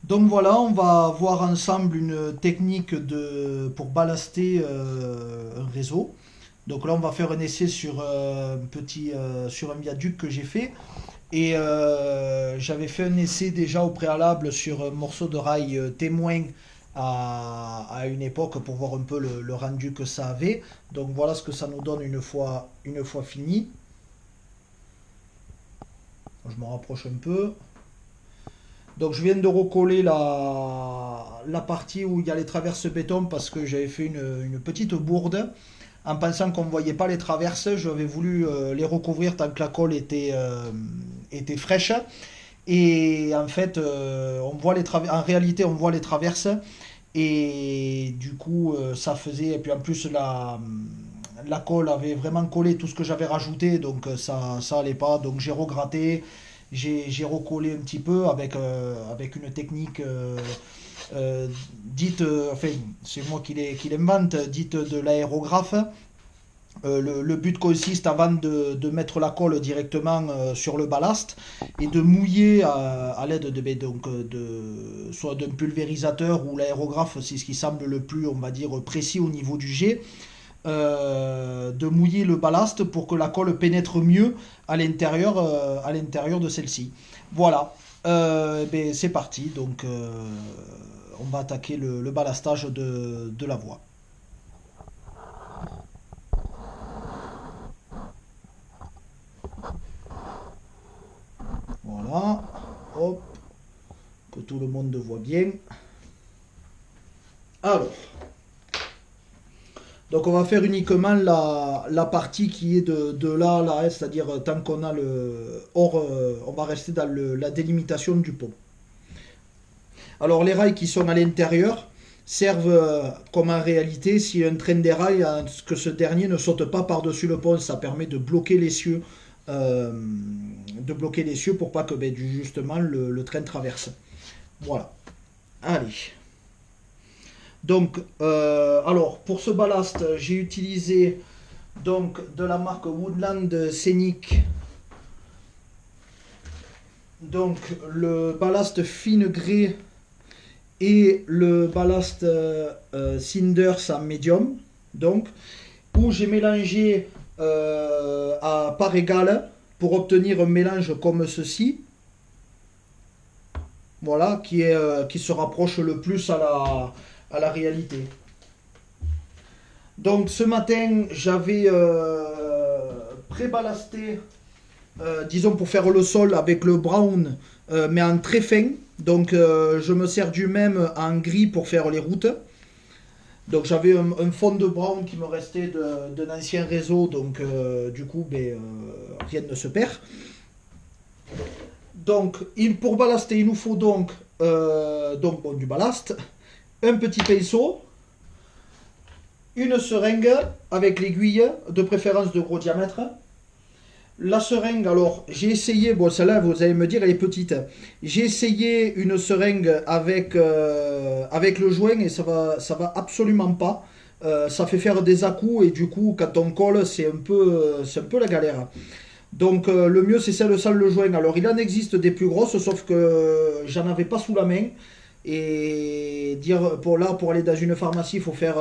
Donc voilà, on va voir ensemble une technique pour ballaster un réseau. Donc là, on va faire un essai sur sur un viaduc que j'ai fait. Et j'avais fait un essai déjà au préalable sur un morceau de rail témoin à une époque pour voir un peu le rendu que ça avait. Donc voilà ce que ça nous donne une fois fini. Je me rapproche un peu. Donc je viens de recoller la partie où il y a les traverses béton parce que j'avais fait une petite bourde en pensant qu'on ne voyait pas les traverses. J'avais voulu les recouvrir tant que la colle était fraîche. Et en fait, en réalité, on voit les traverses. Et du coup, ça faisait. Et puis en plus, la colle avait vraiment collé tout ce que j'avais rajouté. Donc ça allait pas. Donc j'ai regratté. J'ai recollé un petit peu avec une technique dite. Enfin, c'est moi qui l'invente, dite de l'aérographe. Le but consiste avant de mettre la colle directement sur le ballast et de mouiller à l'aide soit d'un pulvérisateur ou l'aérographe, c'est ce qui semble le plus, on va dire, précis au niveau du jet, de mouiller le ballast pour que la colle pénètre mieux à l'intérieur de celle-ci. Voilà. C'est parti. Donc on va attaquer le ballastage de la voie. Voilà. Hop. Que tout le monde voit bien. Alors, donc on va faire uniquement la partie qui est de là à là, c'est-à-dire tant qu'on a le... Or, on va rester dans la délimitation du pont. Alors les rails qui sont à l'intérieur servent comme en réalité, si un train déraille, à ce que ce dernier ne saute pas par-dessus le pont, ça permet de bloquer les cieux, pour pas que justement le train traverse. Voilà. Allez. Donc, alors pour ce ballast, j'ai utilisé donc de la marque Woodland Scenic. Donc le ballast fine grès et le ballast Cinders en médium. Donc, où j'ai mélangé à part égale pour obtenir un mélange comme ceci. Voilà, qui se rapproche le plus à la réalité. Donc ce matin, j'avais pré-ballasté, disons pour faire le sol avec le brown, mais en très fin. Donc je me sers du même en gris pour faire les routes. Donc j'avais un fond de brown qui me restait d'un ancien réseau, donc du coup rien ne se perd. Donc pour ballaster, il nous faut du ballast, un petit pinceau, une seringue avec l'aiguille, de préférence de gros diamètre. La seringue, alors j'ai essayé, bon celle-là vous allez me dire elle est petite. J'ai essayé une seringue avec le joint et ça va absolument pas. Ça fait faire des à-coups et du coup quand on colle c'est un peu la galère. Donc le mieux c'est celle sans le joint. Alors il en existe des plus grosses sauf que j'en avais pas sous la main. Et dire pour aller dans une pharmacie, il faut faire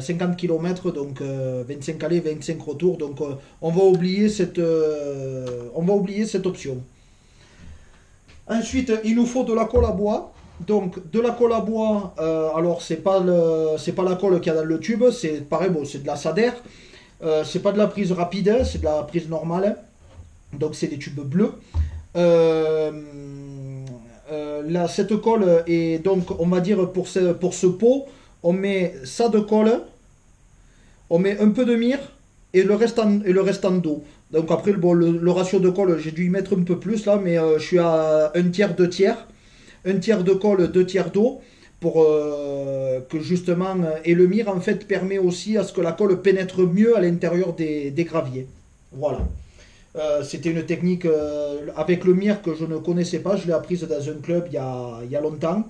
50 km, donc 25 allées, 25 retours. Donc on va oublier cette option. Ensuite, il nous faut de la colle à bois. Donc de la colle à bois, alors c'est pas la colle qu'il y a dans le tube, c'est pareil, bon, c'est de la Sader. C'est pas de la prise rapide, c'est de la prise normale. Donc c'est des tubes bleus. Euh, cette colle est donc, on va dire, pour ce pot, on met ça de colle, on met un peu de mire et le reste en dos. Donc après, bon, le ratio de colle, j'ai dû y mettre un peu plus là, mais je suis à un tiers, deux tiers. Un tiers de colle, deux tiers d'eau, pour que justement, et le mire en fait permet aussi à ce que la colle pénètre mieux à l'intérieur des graviers. Voilà. C'était une technique avec le mire que je ne connaissais pas. Je l'ai apprise dans un club il y a longtemps.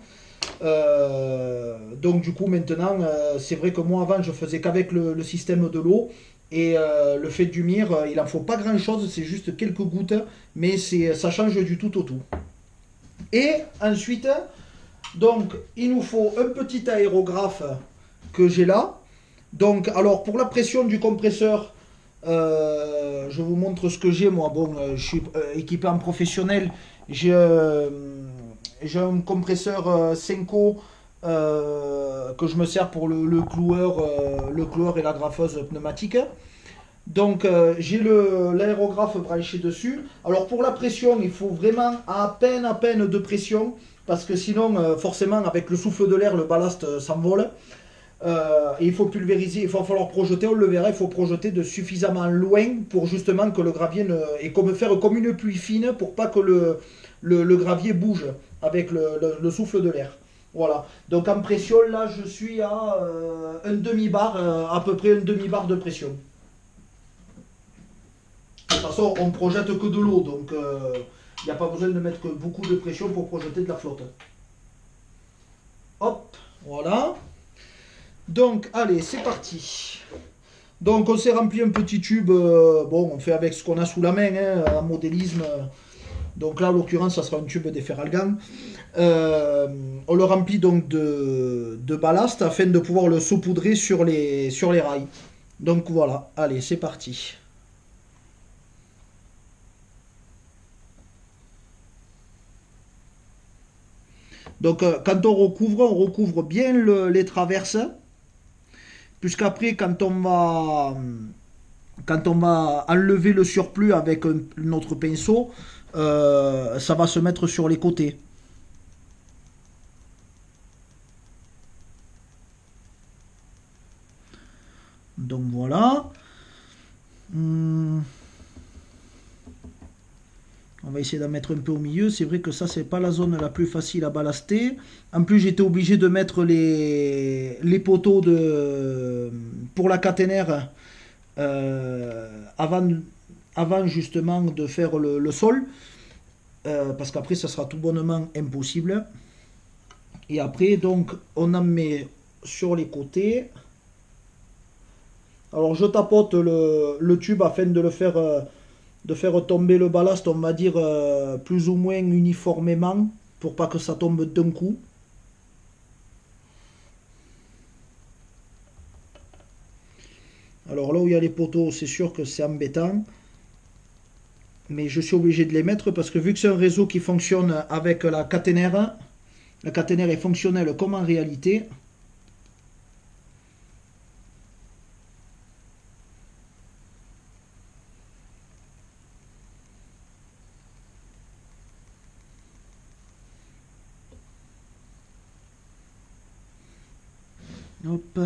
Donc du coup maintenant, c'est vrai que moi avant je faisais qu'avec le système de l'eau. Et le fait du mire, il en faut pas grand chose, c'est juste quelques gouttes, mais ça change du tout au tout. Et ensuite, Donc, il nous faut un petit aérographe que j'ai là. Donc, alors, pour la pression du compresseur, je vous montre ce que j'ai, moi. Bon, je suis équipé en professionnel. J'ai un compresseur Senko que je me sers pour le cloueur et la graffeuse pneumatique. Donc j'ai l'aérographe branché dessus. Alors pour la pression, il faut vraiment à peine de pression parce que sinon forcément avec le souffle de l'air le ballast s'envole. Et il faut pulvériser, il va falloir projeter, on le verra, il faut projeter de suffisamment loin pour justement que le gravier ne, et comme faire comme une pluie fine pour pas que le gravier bouge avec le souffle de l'air. Voilà. Donc en pression, là je suis à un demi-bar, à peu près un demi-bar de pression. De toute façon, on projette que de l'eau, donc il n'y a pas besoin de mettre beaucoup de pression pour projeter de la flotte. Hop, voilà. Donc, allez, c'est parti. Donc, on s'est rempli un petit tube. Bon, on fait avec ce qu'on a sous la main, hein, en modélisme. Donc là, en l'occurrence, ça sera un tube d'Efferalgan. On le remplit donc de ballast afin de pouvoir le saupoudrer sur les rails. Donc voilà, allez, c'est parti. Donc quand on recouvre bien les traverses, puisqu'après quand on va enlever le surplus avec notre pinceau, ça va se mettre sur les côtés. Donc voilà. On va essayer d'en mettre un peu au milieu. C'est vrai que ça, c'est pas la zone la plus facile à ballaster. En plus, j'étais obligé de mettre les poteaux pour la caténaire avant justement de faire le sol. Parce qu'après, ça sera tout bonnement impossible. Et après, donc, on en met sur les côtés. Alors, je tapote le tube afin de faire tomber le ballast, on va dire, plus ou moins uniformément, pour pas que ça tombe d'un coup. Alors là où il y a les poteaux, c'est sûr que c'est embêtant. Mais je suis obligé de les mettre parce que vu que c'est un réseau qui fonctionne avec la caténaire est fonctionnelle comme en réalité. Hop.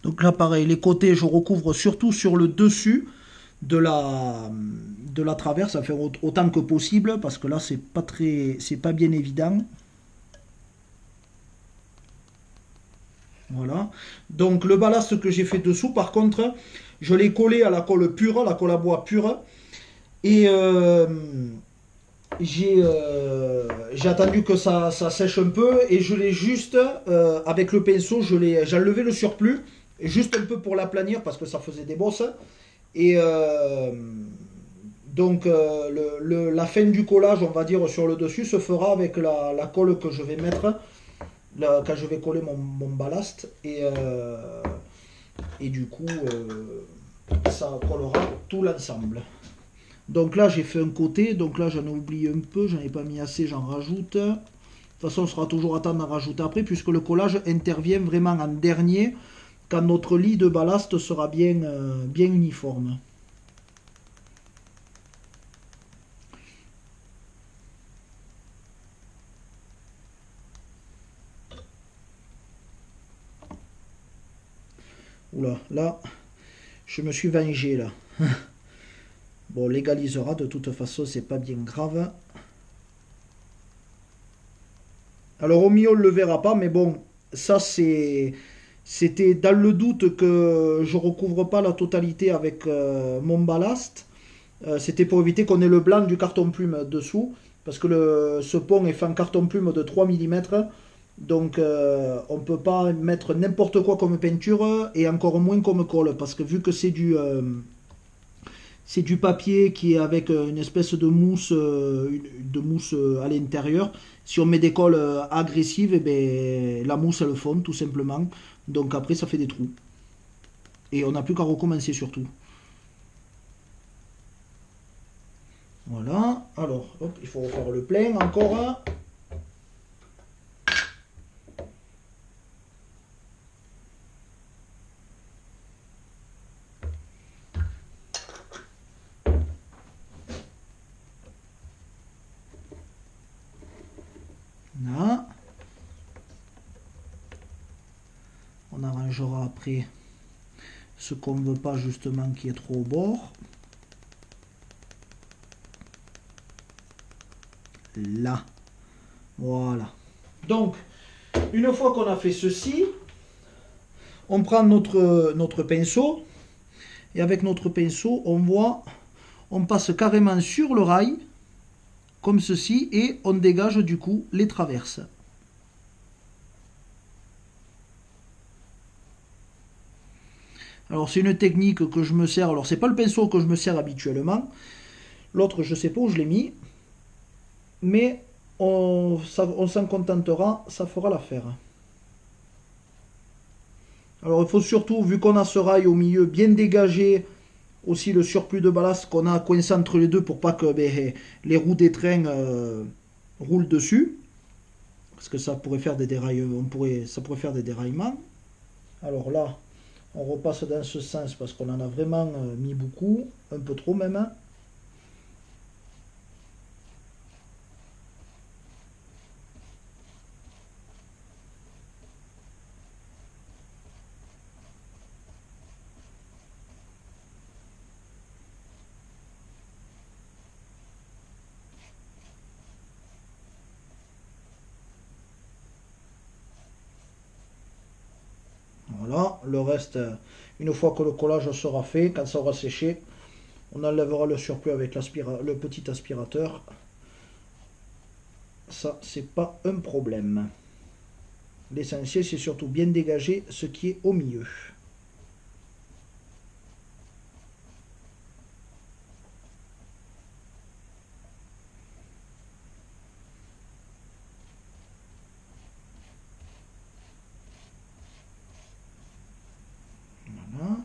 Donc là pareil, les côtés je recouvre surtout sur le dessus de la traverse, à faire autant que possible parce que là c'est pas bien évident. Voilà. Donc le ballast que j'ai fait dessous, par contre, je l'ai collé à la colle pure, la colle à bois pure. Et j'ai attendu que ça sèche un peu et je l'ai juste, avec le pinceau, j'ai enlevé le surplus, juste un peu pour l'aplanir parce que ça faisait des bosses. Et donc la fin du collage, on va dire, sur le dessus se fera avec la colle que je vais mettre quand je vais coller mon ballast. Et du coup, ça collera tout l'ensemble. Donc là, j'ai fait un côté. Donc là, j'en ai oublié un peu. J'en ai pas mis assez, j'en rajoute. De toute façon, on sera toujours à temps d'en rajouter après, puisque le collage intervient vraiment en dernier, quand notre lit de ballast sera bien uniforme. Oula, là, je me suis vengé, là. Bon, on légalisera, de toute façon, c'est pas bien grave. Alors, au milieu, on ne le verra pas, mais bon, ça, c'était dans le doute que je recouvre pas la totalité avec mon ballast. C'était pour éviter qu'on ait le blanc du carton plume dessous, parce que ce pont est fait en carton plume de 3 mm. Donc on ne peut pas mettre n'importe quoi comme peinture et encore moins comme colle parce que vu que c'est du papier qui est avec une espèce de mousse à l'intérieur. Si on met des colles agressives, eh ben, la mousse elle fond tout simplement. Donc après ça fait des trous. Et on n'a plus qu'à recommencer surtout. Voilà. Alors, hop, il faut refaire le plein encore un. Là. On arrangera après ce qu'on ne veut pas justement qui est trop au bord. Là. Voilà. Donc, une fois qu'on a fait ceci, on prend notre pinceau. Et avec notre pinceau, on voit, on passe carrément sur le rail, comme ceci, et on dégage du coup les traverses. Alors c'est une technique que je me sers, alors c'est pas le pinceau que je me sers habituellement, l'autre je sais pas où je l'ai mis, mais on s'en contentera, ça fera l'affaire. Alors il faut surtout, vu qu'on a ce rail au milieu, bien dégager aussi le surplus de ballast qu'on a coincé entre les deux pour pas que les roues des trains roulent dessus, parce que ça pourrait faire des ça pourrait faire des déraillements. Alors là, on repasse dans ce sens parce qu'on en a vraiment mis beaucoup, un peu trop même, hein. Voilà, le reste, une fois que le collage sera fait, quand ça aura séché, on enlèvera le surplus avec le petit aspirateur. Ça, c'est pas un problème. L'essentiel, c'est surtout bien dégager ce qui est au milieu. Voilà.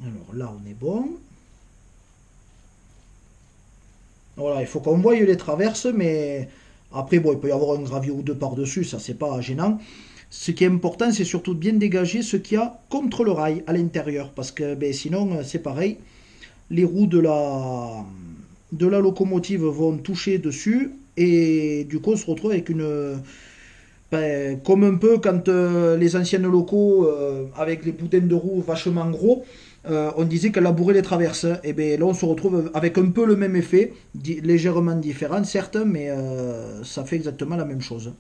Alors là, on est bon. Voilà, il faut qu'on voie les traverses, mais après, bon, il peut y avoir un gravier ou deux par-dessus, ça c'est pas gênant. Ce qui est important, c'est surtout de bien dégager ce qu'il y a contre le rail à l'intérieur, parce que ben, sinon, c'est pareil, les roues de la locomotive vont toucher dessus, et du coup, on se retrouve avec ben, comme un peu quand les anciennes locaux, avec les boudins de roues vachement gros, on disait qu'elle labourait les traverses. Et bien là, on se retrouve avec un peu le même effet, légèrement différent, certes, mais ça fait exactement la même chose.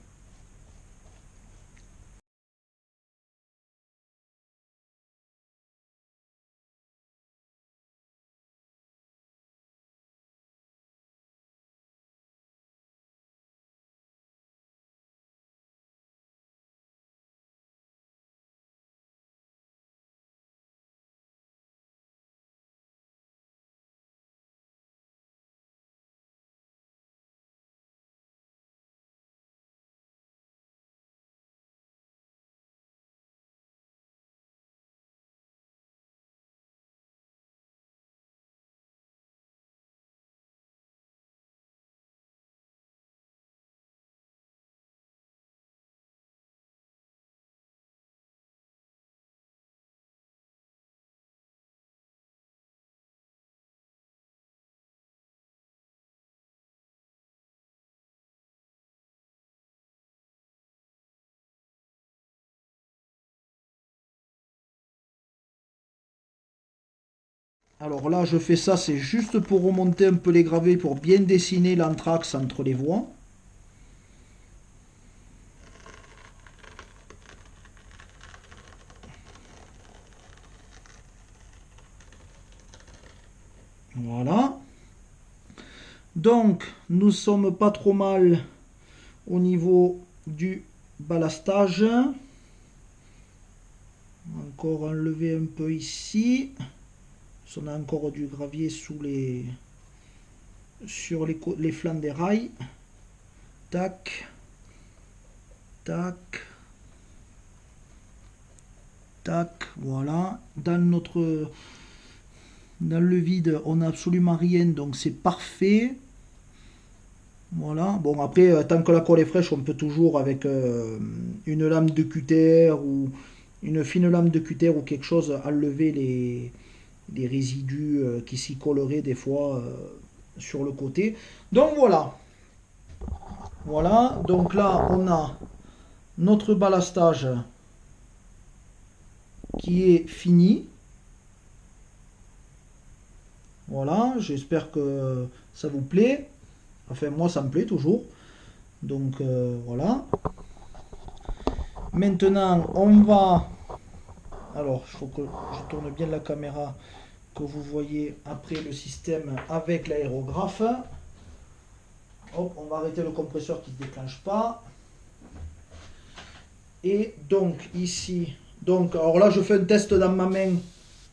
Alors là, je fais ça, c'est juste pour remonter un peu les gravés, pour bien dessiner l'anthrax entre les voies. Voilà. Donc, nous sommes pas trop mal au niveau du balastage. Encore enlever un peu ici. On a encore du gravier sur les flancs des rails. Tac, tac, tac, voilà. Dans le vide, on n'a absolument rien, donc c'est parfait. Voilà. Bon, après, tant que la colle est fraîche, on peut toujours, avec une lame de cutter ou une fine lame de cutter ou quelque chose, enlever les résidus qui s'y colleraient des fois sur le côté. Donc voilà. Voilà. Donc là, on a notre balastage qui est fini. Voilà. J'espère que ça vous plaît. Enfin, moi, ça me plaît toujours. Donc voilà. Maintenant, on va... Alors, il faut que je tourne bien la caméra, que vous voyez après le système avec l'aérographe. Hop, on va arrêter le compresseur qui ne se déclenche pas. Et donc, ici... Donc, alors là, je fais un test dans ma main.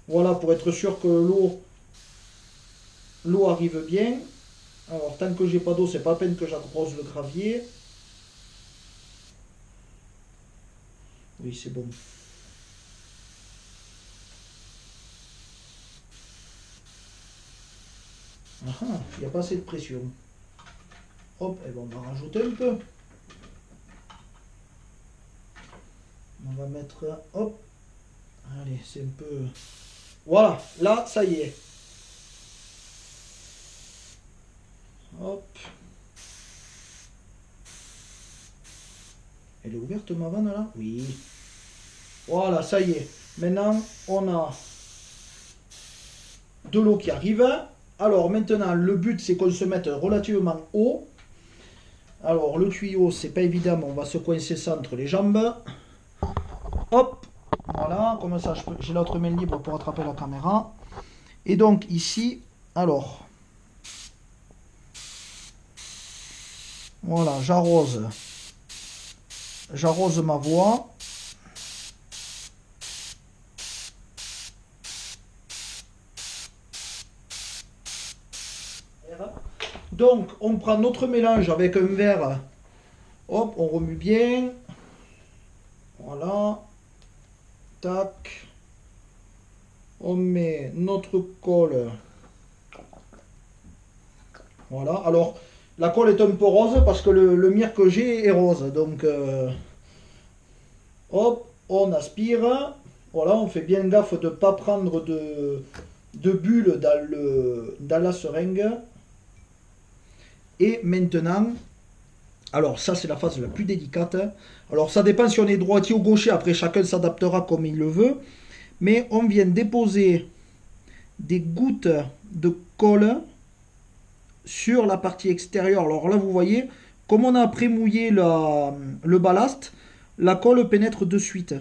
Voilà, pour être sûr que l'eau arrive bien. Alors, tant que j'ai pas d'eau, c'est pas la peine que j'arrose le gravier. Oui, c'est bon. Ah, il n'y a pas assez de pression. Hop, et bon, on va rajouter un peu. On va mettre... Hop. Allez, c'est un peu... Voilà, là, ça y est. Hop. Elle est ouverte ma vanne là? Oui. Voilà, ça y est. Maintenant, on a de l'eau qui arrive. Alors maintenant, le but c'est qu'on se mette relativement haut. Alors le tuyau, c'est pas évident, mais on va se coincer ça entre les jambes. Hop. Voilà, comme ça j'ai l'autre main libre pour attraper la caméra. Et donc ici, alors, voilà, j'arrose ma voie. Donc, on prend notre mélange avec un verre. Hop, on remue bien. Voilà. Tac. On met notre colle. Voilà. Alors, la colle est un peu rose parce que le mire que j'ai est rose. Donc, hop, on aspire. Voilà, on fait bien gaffe de ne pas prendre de bulles dans la seringue. Et maintenant, alors ça c'est la phase la plus délicate. Alors ça dépend si on est droitier ou gaucher, après chacun s'adaptera comme il le veut. Mais on vient déposer des gouttes de colle sur la partie extérieure. Alors là vous voyez, comme on a pré-mouillé le ballast, la colle pénètre de suite.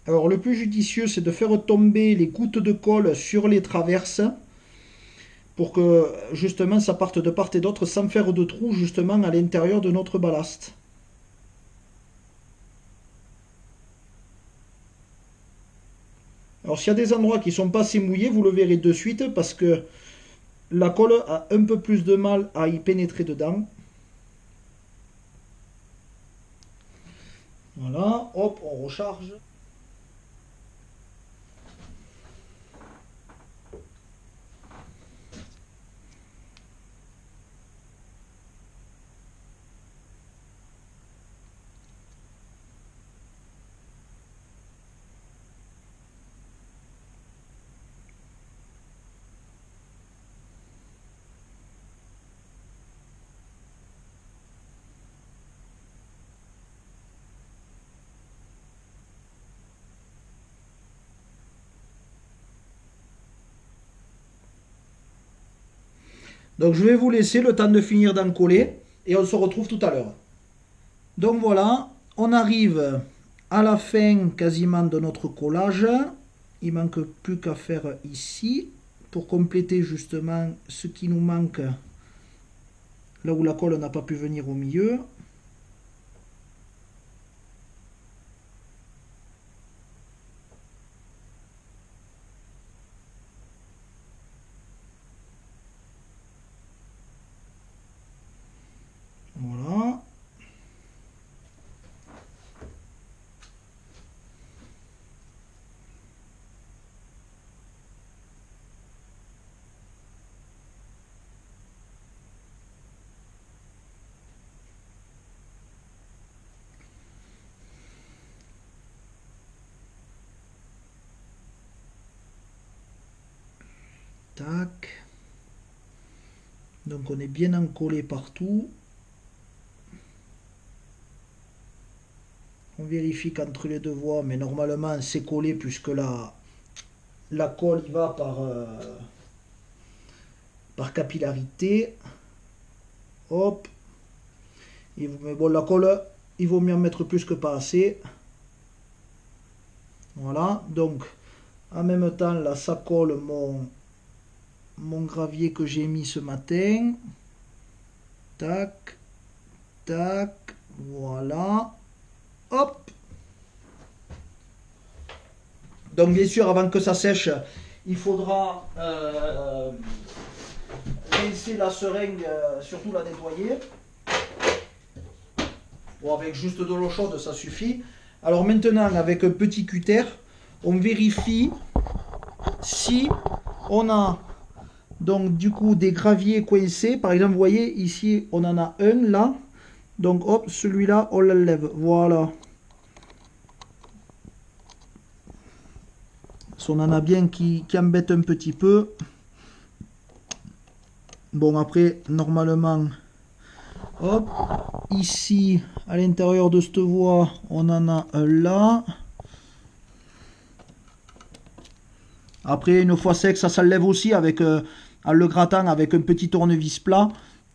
Alors le plus judicieux, c'est de faire tomber les gouttes de colle sur les traverses pour que justement ça parte de part et d'autre sans faire de trou justement à l'intérieur de notre ballast. Alors s'il y a des endroits qui ne sont pas assez mouillés, vous le verrez de suite parce que la colle a un peu plus de mal à y pénétrer dedans. Voilà, hop, on recharge. Donc je vais vous laisser le temps de finir d'en coller et on se retrouve tout à l'heure. Donc voilà, on arrive à la fin quasiment de notre collage. Il manque plus qu'à faire ici pour compléter justement ce qui nous manque là où la colle n'a pas pu venir au milieu. Voilà. Tac. Donc on est bien encollé partout. On vérifie qu'entre les deux voies, mais normalement c'est collé puisque la colle y va par capillarité. Hop. Mais bon, la colle, il vaut mieux en mettre plus que pas assez. Voilà. Donc, en même temps, là, ça colle mon gravier que j'ai mis ce matin. Tac. Tac. Voilà. Hop. Donc, bien sûr, avant que ça sèche, il faudra rincer la seringue, surtout la nettoyer. Bon, avec juste de l'eau chaude, ça suffit. Alors maintenant, avec un petit cutter, on vérifie si on a donc du coup des graviers coincés. Par exemple, vous voyez, ici, on en a un là. Donc hop, celui-là, on l'enlève. Voilà. On en a bien qui embête un petit peu. Bon, après, normalement, hop, ici, à l'intérieur de cette voie, on en a un là. Après, une fois sec, ça s'enlève aussi avec, en le grattant avec un petit tournevis plat.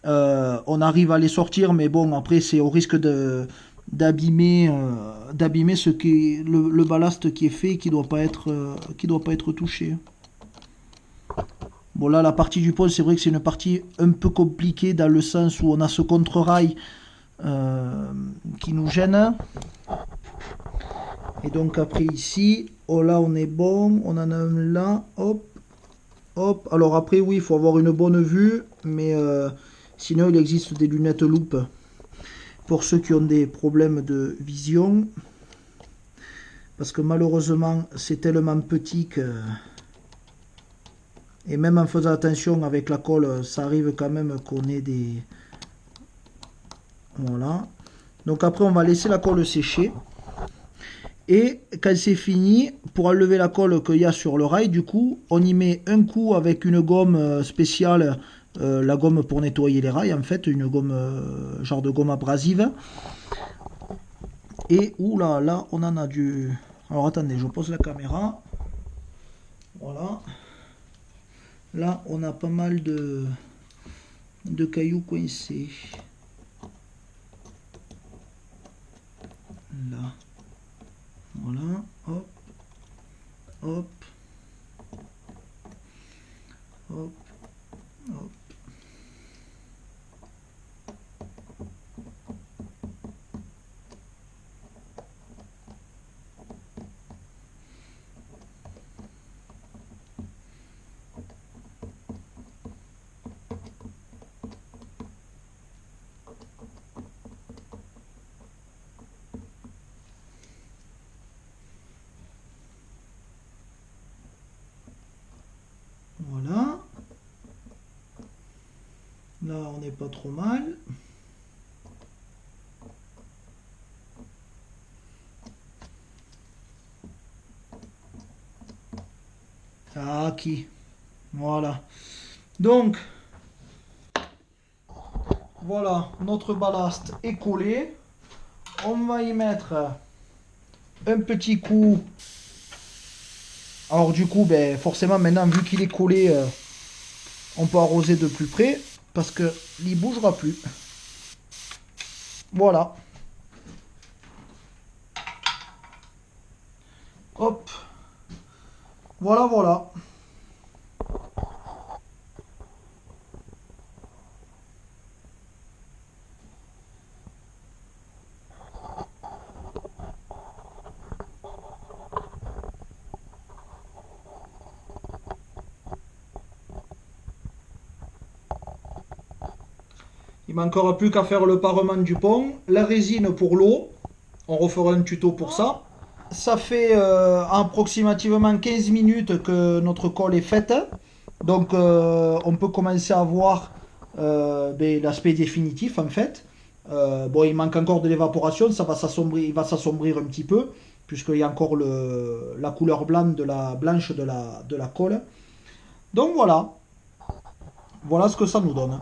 On arrive à les sortir, mais bon, après, c'est au risque d'abîmer ce qui est le ballast qui est fait, qui doit pas être touché. Bon, là, la partie du pont, c'est vrai que c'est une partie un peu compliquée dans le sens où on a ce contre-rail qui nous gêne. Et donc après ici, oh là on est bon, on en a un là, hop, hop. Alors après oui, il faut avoir une bonne vue, mais sinon il existe des lunettes loupe pour ceux qui ont des problèmes de vision. Parce que malheureusement c'est tellement petit que... Et même en faisant attention avec la colle, ça arrive quand même qu'on ait des... Voilà. Donc après on va laisser la colle sécher. Et quand c'est fini, pour enlever la colle qu'il y a sur le rail, du coup, on y met un coup avec une gomme spéciale, la gomme pour nettoyer les rails, en fait, une gomme, genre de gomme abrasive. Et oula, là, on en a du... Alors attendez, je pose la caméra. Voilà. Là, on a pas mal de cailloux coincés. Là. Voilà, hop, hop, hop, hop. Voilà. Là, on n'est pas trop mal. Ah, qui? Voilà. Donc, voilà, notre ballast est collé. On va y mettre un petit coup. Alors du coup, ben, forcément, maintenant, vu qu'il est collé, on peut arroser de plus près. parce que il bougera plus. Voilà. Hop. Voilà, voilà. Il ne manquera plus qu'à faire le parement du pont, la résine pour l'eau. On refera un tuto pour ça. Ça fait approximativement 15 minutes que notre colle est faite. Donc on peut commencer à voir l'aspect définitif en fait. Bon, il manque encore de l'évaporation, ça va s'assombrir, il va s'assombrir un petit peu, puisqu'il y a encore la couleur blanche de la colle. Donc voilà, voilà ce que ça nous donne.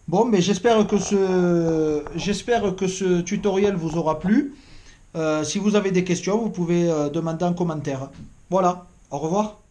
Bon, mais j'espère que ce tutoriel vous aura plu. Si vous avez des questions, vous pouvez demander en commentaire. Voilà, au revoir.